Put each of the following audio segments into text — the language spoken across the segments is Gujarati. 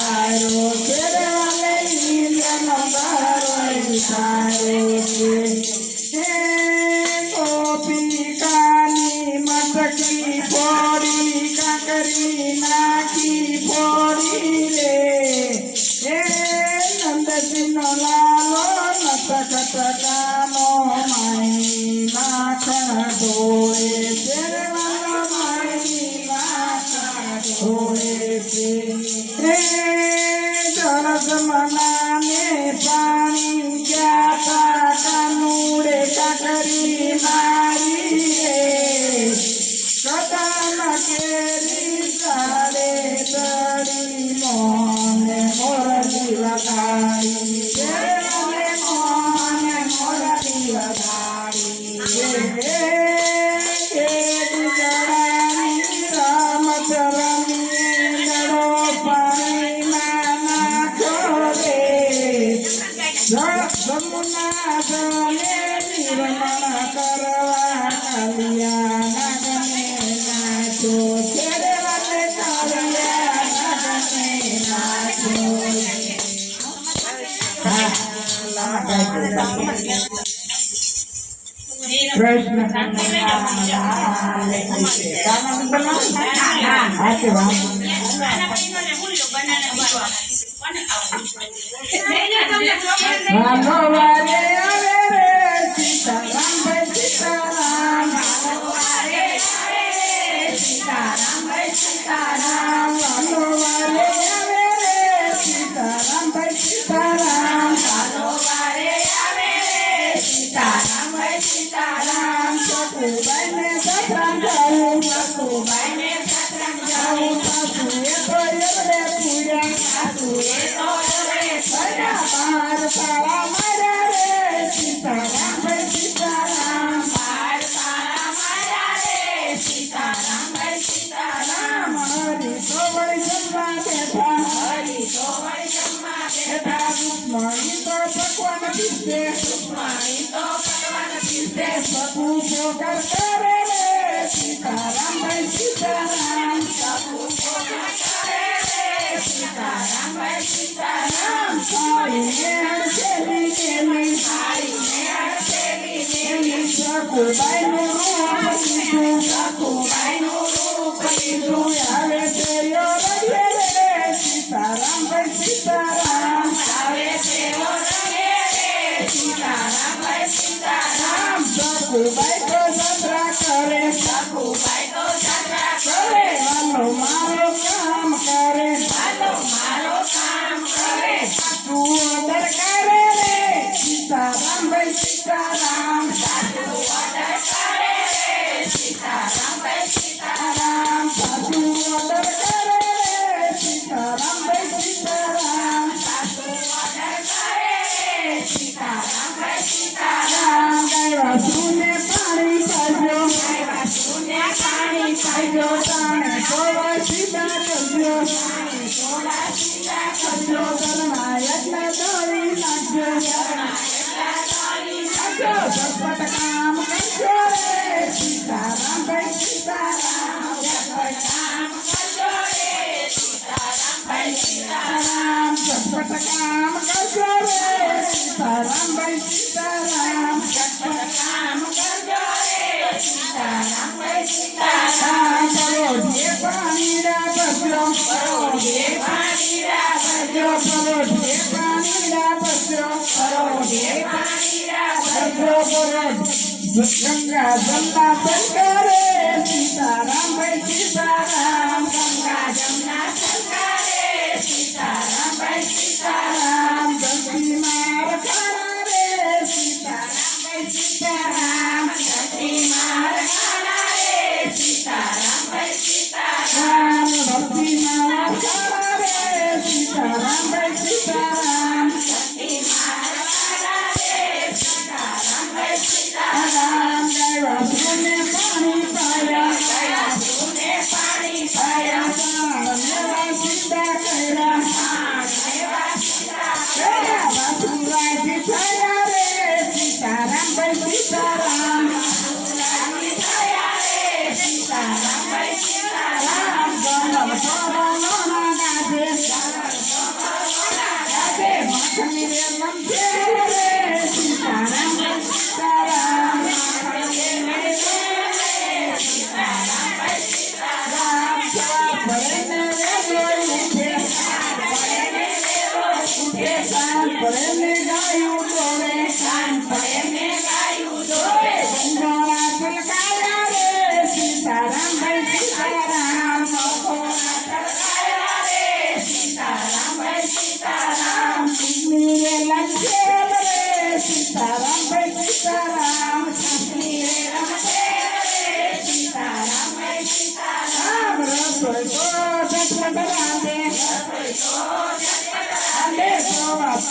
विचारो तेरे वाले इंद्र नंदारो विचारो गोपिकानी मटकी फोड़ी काकरी नाकी फोड़ी रे नंद सिनो लालो नटकटकानो माई माखण धोए तेरे वाला माई माखण धोए जलजमनाने पानी जाता कानूड़े काकरी मारी रे कदम केरी सारे दरी मोने मोरली लगाई तेरे मोने मोरली लगाई केरी जड़ानी राम चरणी नरो पानी माना छोरे जमुना जले निर्मल करवा कालिया नागने नाचो तेरे वाले कालिया नागने नाचो कृष्ण गंगा जमुना सरकारे सीताराम भाई सीताराम गंगा जमुना सरकारे सीताराम भाई सीताराम दंडी मार खाना रे सीताराम भाई सीताराम दंडी मार खाना रे सीताराम भाई सीताराम दंडी मार खाना रे सीताराम भाई सीताराम दंडी मार खाना रे सीताराम भाई सीताराम गया तूने पानी पाया गया तूने पानी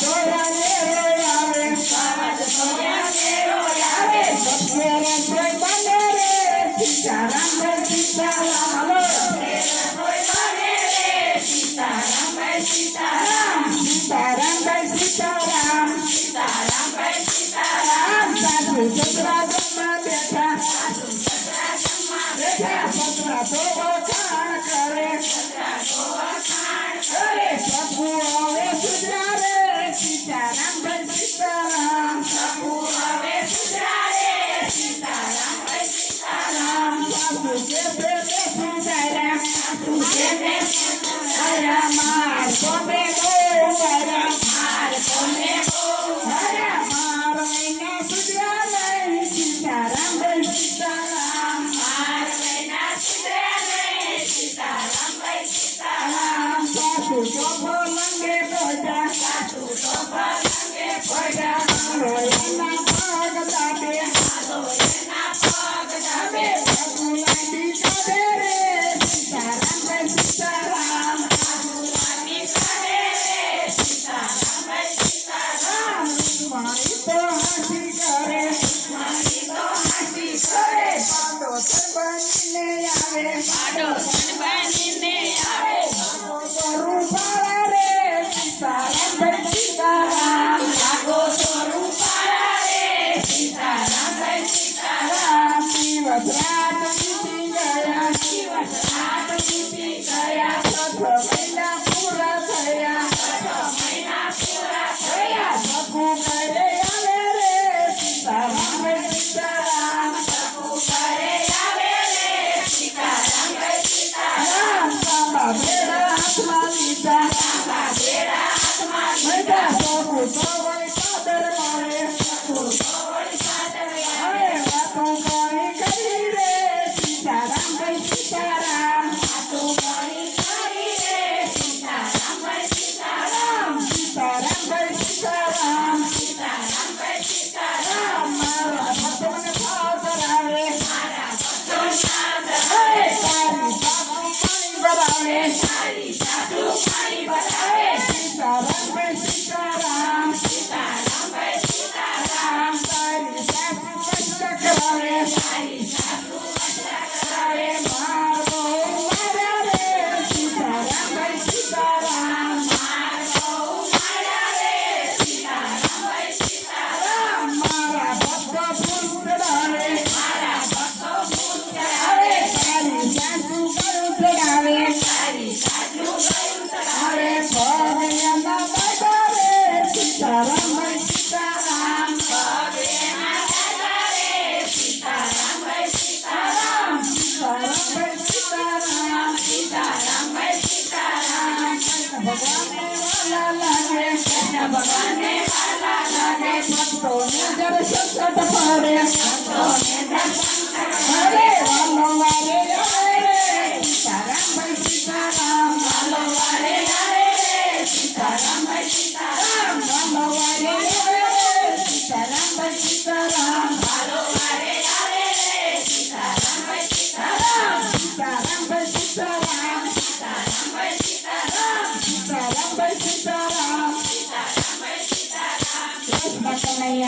સોયા આવે સત્ય રસોઈ બને રે સીતારામ ભાઈ સીતારામ હલો સીતારામ ભાઈ સીતારામ સાધુ સસરા જમવા બેઠા સસરા તો વખાણ કરે સપુ હવે સુધરા રે સીતારામ ભાઈ સીતારામ સાધુ કે પ્રેમે સુધાર્યા માર કોમે ગો માર મહિના સુધરા નહીં સીતારામ ભાઈ સીતારામ સાસુ ચોપો લંગે પડ્યા લોહીના પગ દાબે ગુલાબી કાઢે રે સીતારામ ભાઈ સીતારામ મારી તો હાસી કરે પાડો બનીને આવે કરું પાડા રે સીતારામ ભાઈ સીતારામ દિવસ રાત વીતી ગયા 6 મહિના પૂરા થયા સપુ કરે આવે રે સીતારામ ભાઈ સીતારામ તાંબા ભેડા હાથમાં લીધા સપુ તો વળી પાદર મળે વાતો કોણી કરી રે સીતારામ ભાઈ સીતારામ સીતારામ ભાઈ સીતારામ મારા ભક્તોને ભાવ કરાવે તારી સાધુ પાણી ભરાવે સીતારામ ભાઈ સીતારામ તારી સાધુ કષ્ટ કરાવે મારો મારા રે સીતારામ ભાઈ સીતારામ મારા ભક્તો ફૂલ ચડાવે તારી સાસુ ગળું ચડાવે અરે ભગવાનના દાદા રે સીતારામ ભાઈ સીતારામ સીતારામ ભાઈ સીતારામ ભગવાનને વાલા લાગે ભક્તોને દર્શન પડે અરે વાલો